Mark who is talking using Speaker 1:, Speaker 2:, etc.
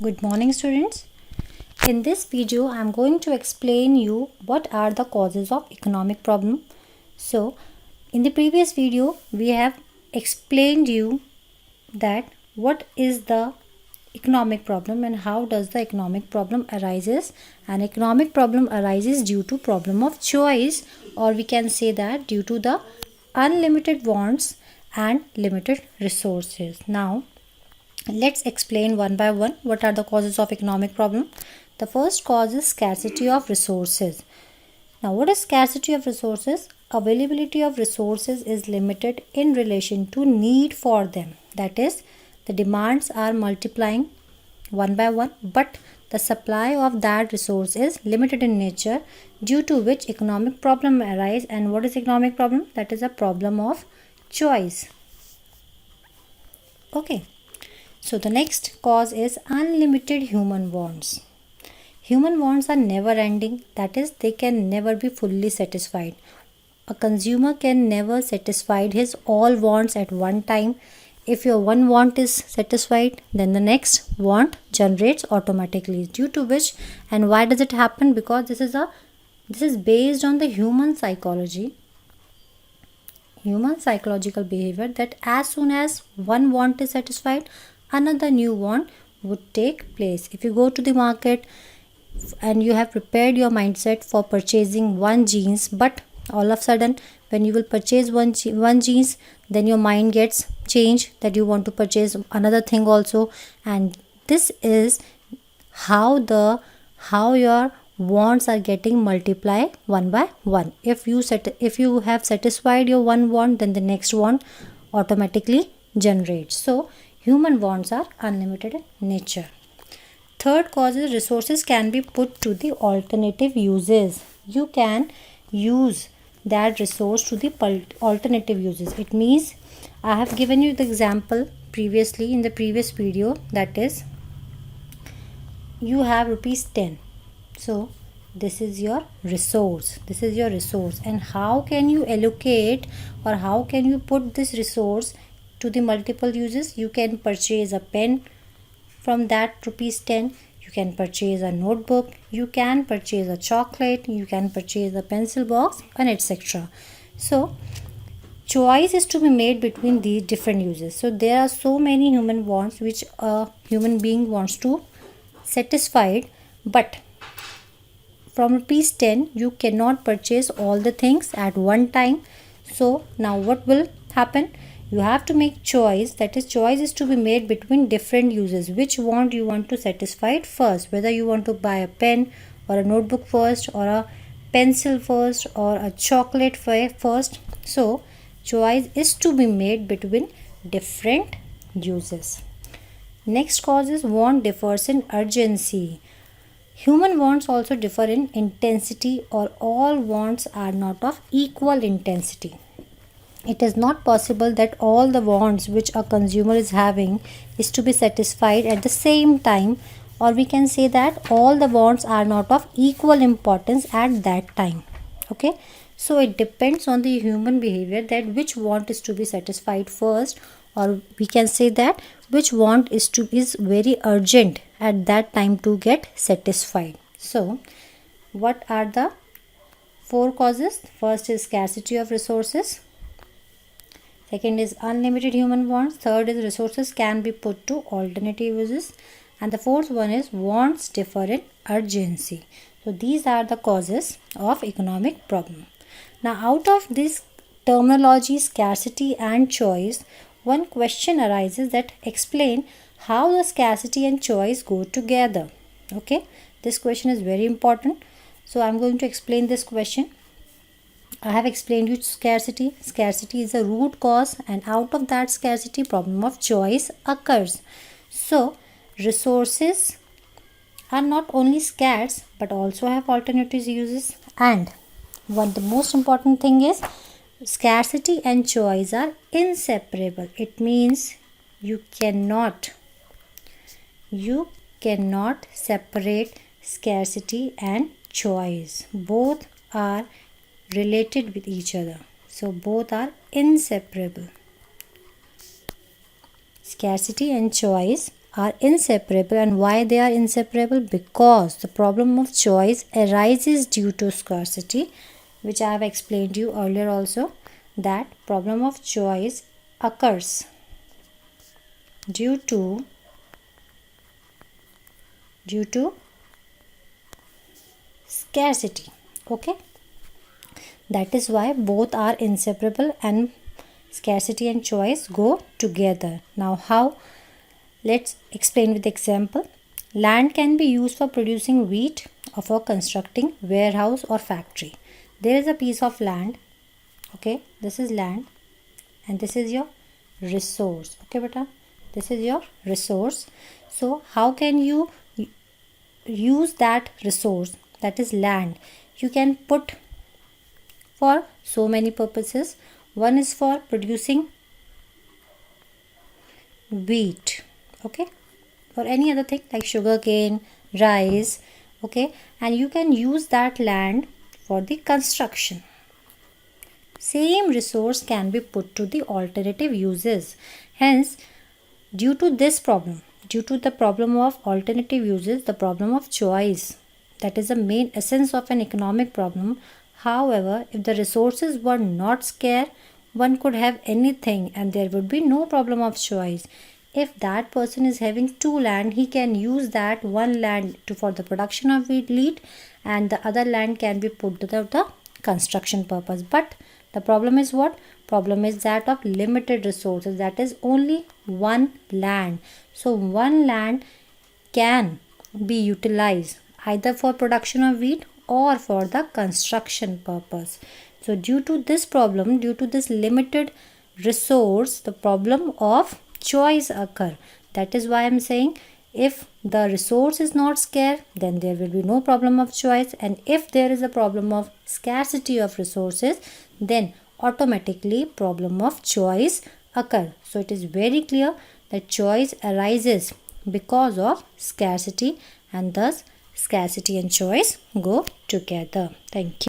Speaker 1: Good morning, students. In this video, I am going to explain you what are the causes of economic problem. So, in the previous video, we have explained you that what is the economic problem and how does the economic problem arises. An economic problem arises due to problem of choice, or we can say that due to the unlimited wants and limited resources. Now, let's explain one by one what are the causes of economic problem. The first cause is scarcity of resources. Now, what is scarcity of resources? Availability of resources is limited in relation to need for them. That is, the demands are multiplying one by one, but the supply of that resource is limited in nature, due to which economic problem arise. And what is economic problem? That is a problem of choice. Okay. So the next cause is unlimited human wants. Human wants are never ending, that is, they can never be fully satisfied. A consumer can never satisfy his all wants at one time. If your one want is satisfied, then the next want generates automatically. Due to which, and why does it happen? Because this is based on the human psychology, human psychological behavior, that as soon as one want is satisfied, another new want would take place. If you go to the market and you have prepared your mindset for purchasing one jeans, but all of a sudden when you will purchase one jeans, then your mind gets changed that you want to purchase another thing also. And this is how your wants are getting multiplied one by one. If you have satisfied your one want, then the next want automatically generates. So human wants are unlimited in nature. Third cause is resources can be put to the alternative uses. You can use that resource to the alternative uses. It means, I have given you the example previously in the previous video, that is, you have rupees 10. So this is your resource. And how can you allocate, or how can you put this resource to the multiple uses? You can purchase a pen from that rupees 10. You can purchase a notebook, you can purchase a chocolate, you can purchase a pencil box, and etc. So choice is to be made between these different uses. So there are so many human wants which a human being wants to satisfy, but from rupees 10 you cannot purchase all the things at one time. So now what will happen? You have to make choice, that is, choice is to be made between different uses. Which want you want to satisfy it first, whether you want to buy a pen or a notebook first, or a pencil first, or a chocolate first. So choice is to be made between different uses. Next cause is want differs in urgency. Human wants also differ in intensity, or all wants are not of equal intensity. It is not possible that all the wants which a consumer is having is to be satisfied at the same time, or we can say that all the wants are not of equal importance at that time. Okay, so it depends on the human behavior that which want is to be satisfied first, or we can say that which want is very urgent at that time to get satisfied. So what are the four causes? First is scarcity of resources. Second is unlimited human wants. Third is resources can be put to alternative uses. And the fourth one is wants differ in urgency. So these are the causes of economic problem. Now, out of this terminology, scarcity and choice, one question arises that explain how the scarcity and choice go together. Okay, this question is very important. So I'm going to explain this question. I have explained you scarcity. Scarcity is a root cause, and out of that scarcity, problem of choice occurs. So resources are not only scarce but also have alternative uses. And the most important thing is scarcity and choice are inseparable. It means you cannot separate scarcity and choice. Both are related with each other. So both are inseparable. Scarcity and choice are inseparable. And why they are inseparable? Because the problem of choice arises due to scarcity, which I have explained to you earlier also, that problem of choice occurs due to scarcity. Okay, that is why both are inseparable and scarcity and choice go together. Now how? Let's explain with example. Land can be used for producing wheat or for constructing warehouse or factory. There is a piece of land. Okay, this is land and this is your resource. Okay beta, this is your resource. So how can you use that resource, that is land? You can put for so many purposes. One is for producing wheat, okay, or any other thing like sugarcane, rice, okay, and you can use that land for the construction. Same resource can be put to the alternative uses. Hence, due to this problem, due to the problem of alternative uses, the problem of choice, that is the main essence of an economic problem. However, if the resources were not scarce, one could have anything and there would be no problem of choice. If that person is having two land, he can use that one land for the production of wheat, and the other land can be put to the construction purpose. But the problem is what? Problem is that of limited resources, that is only one land. So one land can be utilized either for production of wheat or for the construction purpose. So due to this problem, due to this limited resource, the problem of choice occur. That is why I am saying, if the resource is not scarce, then there will be no problem of choice, and if there is a problem of scarcity of resources, then automatically problem of choice occur. So it is very clear that choice arises because of scarcity, and thus scarcity and choice go together. Thank you.